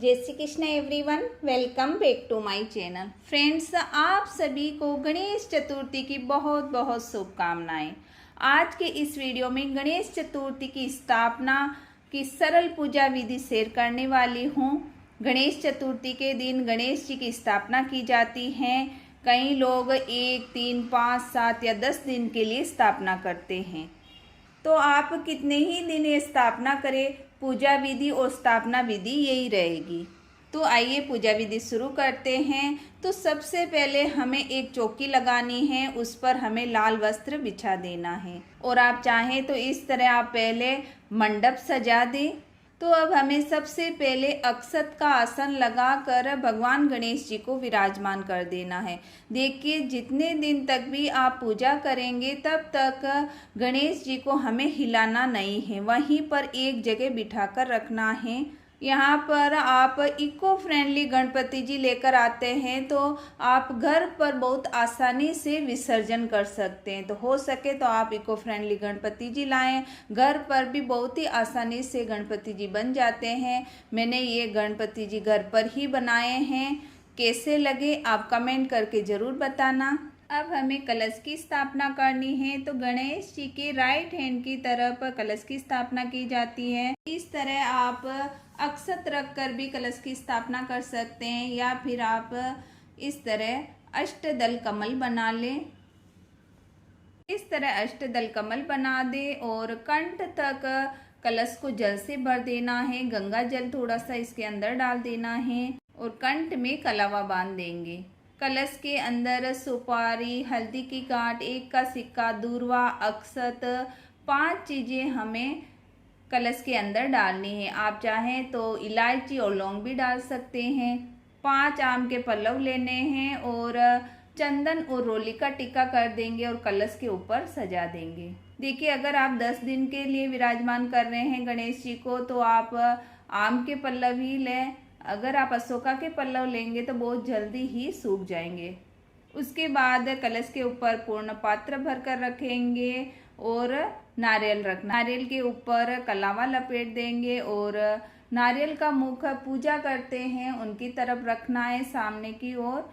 जय Shri Krishna everyone, welcome back to my channel. Friends, आप सभी को गणेश चतुर्थी की बहुत बहुत शुभकामनाएं। आज के इस वीडियो में गणेश चतुर्थी की स्थापना की सरल पूजा विधि शेयर करने वाली हूं। गणेश चतुर्थी के दिन गणेश जी की स्थापना की जाती है। कई लोग 1, 3, 5, 7 या 10 दिन के लिए स्थापना करते हैं। तो आप कितने ही दिन ये स्थापना करें, पूजा विधि और स्थापना विधि यही रहेगी। तो आइए पूजा विधि शुरू करते हैं। तो सबसे पहले हमें एक चौकी लगानी है, उस पर हमें लाल वस्त्र बिछा देना है। और आप चाहें तो इस तरह आप पहले मंडप सजा दें। तो अब हमें सबसे पहले अक्षत का आसन लगाकर भगवान गणेश जी को विराजमान कर देना है। देखिए, जितने दिन तक भी आप पूजा करेंगे तब तक गणेश जी को हमें हिलाना नहीं है, वहीं पर एक जगह बिठाकर रखना है। यहाँ पर आप इको फ्रेंडली गणपति जी लेकर आते हैं तो आप घर पर बहुत आसानी से विसर्जन कर सकते हैं। तो हो सके तो आप इको फ्रेंडली गणपति जी लाएं। घर पर भी बहुत ही आसानी से गणपति जी बन जाते हैं। मैंने ये गणपति जी घर पर ही बनाए हैं। कैसे लगे आप कमेंट करके ज़रूर बताना। अब हमें कलश की स्थापना करनी है। तो गणेश जी के राइट हैंड की तरफ कलश की स्थापना की जाती है। इस तरह आप अक्षत रखकर भी कलश की स्थापना कर सकते हैं, या फिर आप इस तरह अष्टदल कमल बना लें। इस तरह अष्टदल कमल बना दें और कंठ तक कलश को जल से भर देना है। गंगा जल थोड़ा सा इसके अंदर डाल देना है और कंठ में कलावा बांध देंगे। कलश के अंदर सुपारी, हल्दी की गांठ, 1 का सिक्का, दूर्वा, अक्षत, 5 चीज़ें हमें कलश के अंदर डालनी है। आप चाहें तो इलायची और लौंग भी डाल सकते हैं। 5 आम के पल्लव लेने हैं और चंदन और रोली का टिक्का कर देंगे और कलश के ऊपर सजा देंगे। देखिए, अगर आप 10 दिन के लिए विराजमान कर रहे हैं गणेश जी को तो आप आम के पल्लव ही लें। अगर आप अशोका के पल्लव लेंगे तो बहुत जल्दी ही सूख जाएंगे। उसके बाद कलश के ऊपर पूर्ण पात्र भरकर रखेंगे और नारियल रखना। नारियल के ऊपर कलावा लपेट देंगे और नारियल का मुख पूजा करते हैं उनकी तरफ रखना है, सामने की ओर।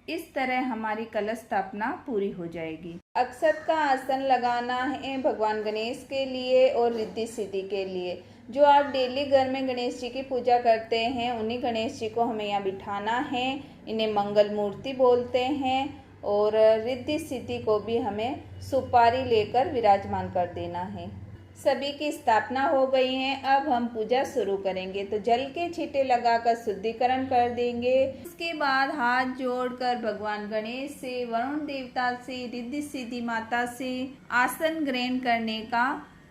इस तरह हमारी कलश स्थापना पूरी हो जाएगी। अक्षत का आसन लगाना है भगवान गणेश के लिए और रिद्धि सिद्धि के लिए। जो आप डेली घर में गणेश जी की पूजा करते हैं उन्हीं गणेश जी को हमें यहाँ बिठाना है। इन्हें मंगल मूर्ति बोलते हैं। और रिद्धि सिद्धि को भी हमें सुपारी लेकर विराजमान कर देना है। सभी की स्थापना हो गई है। अब हम पूजा शुरू करेंगे। तो जल के छींटे लगाकर शुद्धिकरण कर देंगे। उसके बाद हाथ जोड़कर भगवान गणेश से, वरुण देवता से, रिद्धि सिद्धि माता से आसन ग्रहण करने का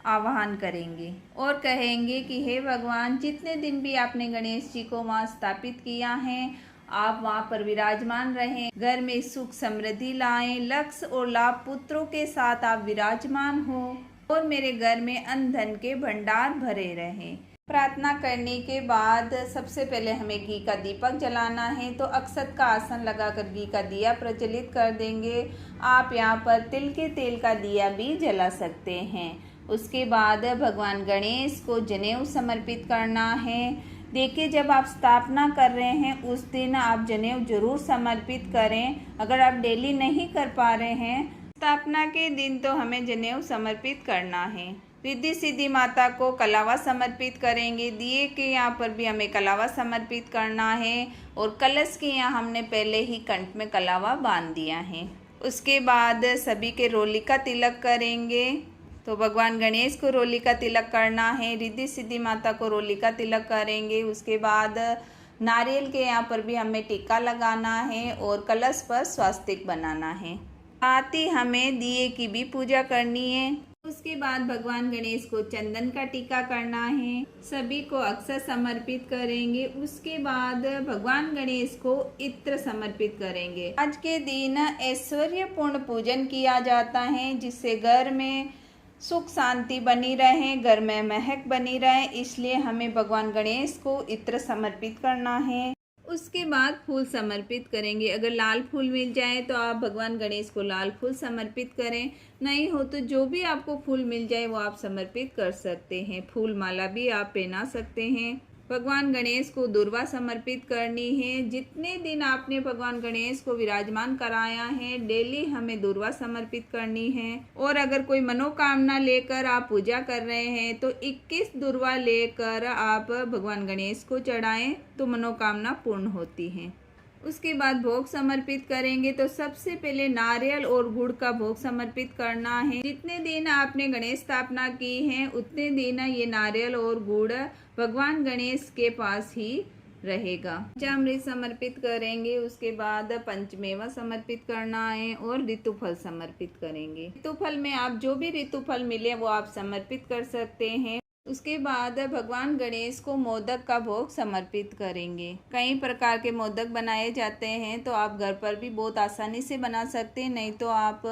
आह्वान करेंगे और कहेंगे कि हे भगवान, जितने दिन भी आपने गणेश जी को वहाँ स्थापित किया है आप वहाँ पर विराजमान रहें। घर में सुख समृद्धि लाएं, लक्ष्य और लाभ पुत्रों के साथ आप विराजमान हो और मेरे घर में अन्न धन के भंडार भरे रहें। प्रार्थना करने के बाद सबसे पहले हमें घी का दीपक जलाना है। तो अक्षत का आसन लगाकर घी का दिया प्रज्वलित कर देंगे। आप यहाँ पर तिल के तेल का दिया भी जला सकते हैं। उसके बाद भगवान गणेश को जनेऊ समर्पित करना है। देखिए, जब आप स्थापना कर रहे हैं उस दिन आप जनेऊ जरूर समर्पित करें। अगर आप डेली नहीं कर पा रहे हैं, स्थापना के दिन तो हमें जनेऊ समर्पित करना है। रिद्धि सिद्धि माता को कलावा समर्पित करेंगे। दिए के यहाँ पर भी हमें कलावा समर्पित करना है और कलश के यहाँ हमने पहले ही कंठ में कलावा बांध दिया है। उसके बाद सभी के रोली का तिलक करेंगे। तो भगवान गणेश को रोली का तिलक करना है, रिद्धि सिद्धि माता को रोली का तिलक करेंगे। उसके बाद नारियल के यहाँ पर भी हमें टीका लगाना है और कलश पर स्वास्तिक बनाना है। साथ ही हमें दिए की भी पूजा करनी है। उसके बाद भगवान गणेश को चंदन का टीका करना है। सभी को अक्षत समर्पित करेंगे। उसके बाद भगवान गणेश को इत्र समर्पित करेंगे। आज के दिन ऐश्वर्यपूर्ण पूजन किया जाता है, जिससे घर में सुख शांति बनी रहे, घर में महक बनी रहे, इसलिए हमें भगवान गणेश को इत्र समर्पित करना है। उसके बाद फूल समर्पित करेंगे। अगर लाल फूल मिल जाए तो आप भगवान गणेश को लाल फूल समर्पित करें, नहीं हो तो जो भी आपको फूल मिल जाए वो आप समर्पित कर सकते हैं। फूल माला भी आप पहना सकते हैं। भगवान गणेश को दुर्वा समर्पित करनी है। जितने दिन आपने भगवान गणेश को विराजमान कराया है, डेली हमें दुर्वा समर्पित करनी है। और अगर कोई मनोकामना लेकर आप पूजा कर रहे हैं तो 21 दुर्वा लेकर आप भगवान गणेश को चढ़ाएं तो मनोकामना पूर्ण होती है। उसके बाद भोग समर्पित करेंगे तो सबसे पहले नारियल और गुड़ का भोग समर्पित करना है। जितने दिन आपने गणेश स्थापना की है उतने दिन ये नारियल और गुड़ भगवान गणेश के पास ही रहेगा। पंचामृत समर्पित करेंगे, उसके बाद पंचमेवा समर्पित करना है और ऋतुफल समर्पित करेंगे। ऋतुफल में आप जो भी ऋतुफल मिले वो आप समर्पित कर सकते हैं। उसके बाद भगवान गणेश को मोदक का भोग समर्पित करेंगे। कई प्रकार के मोदक बनाए जाते हैं तो आप घर पर भी बहुत आसानी से बना सकते हैं, नहीं तो आप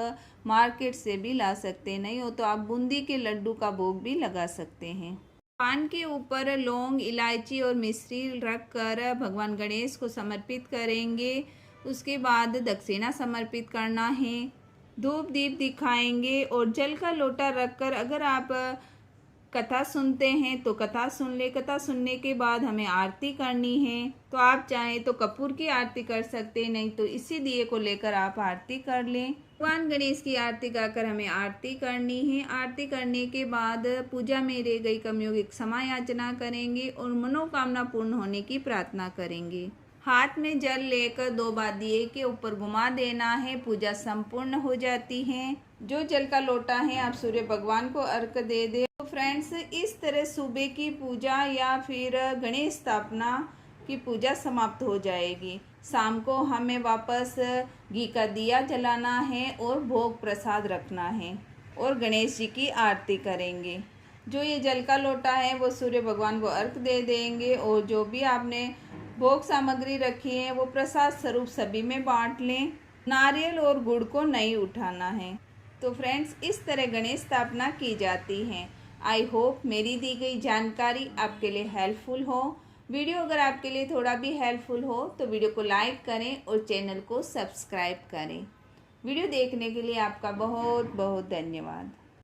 मार्केट से भी ला सकते हैं, नहीं हो तो आप बूंदी के लड्डू का भोग भी लगा सकते हैं। पान के ऊपर लौंग, इलायची और मिश्री रखकर भगवान गणेश को समर्पित करेंगे। उसके बाद दक्षिणा समर्पित करना है, धूप दीप दिखाएंगे और जल का लोटा रखकर अगर आप कथा सुनते हैं तो कथा सुन ले। कथा सुनने के बाद हमें आरती करनी है, तो आप चाहें तो कपूर की आरती कर सकते हैं, नहीं तो इसी दिए को लेकर आप आरती कर लें। भगवान गणेश की आरती गाकर हमें आरती करनी है। आरती करने के बाद पूजा में रह गई कमियों की क्षमा याचना करेंगे और मनोकामना पूर्ण होने की प्रार्थना करेंगे। हाथ में जल लेकर 2 बार दिए के ऊपर घुमा देना है, पूजा संपूर्ण हो जाती है। जो जल का लोटा है आप सूर्य भगवान को अर्घ दे दे। तो फ्रेंड्स, इस तरह सुबह की पूजा या फिर गणेश स्थापना की पूजा समाप्त हो जाएगी। शाम को हमें वापस घी का दिया जलाना है और भोग प्रसाद रखना है और गणेश जी की आरती करेंगे। जो ये जल का लोटा है वो सूर्य भगवान को अर्घ दे देंगे और जो भी आपने भोग सामग्री रखी है वो प्रसाद स्वरूप सभी में बांट लें। नारियल और गुड़ को नहीं उठाना है। तो फ्रेंड्स, इस तरह गणेश स्थापना की जाती है। आई होप मेरी दी गई जानकारी आपके लिए हेल्पफुल हो। वीडियो अगर आपके लिए थोड़ा भी हेल्पफुल हो तो वीडियो को लाइक करें और चैनल को सब्सक्राइब करें। वीडियो देखने के लिए आपका बहुत बहुत धन्यवाद।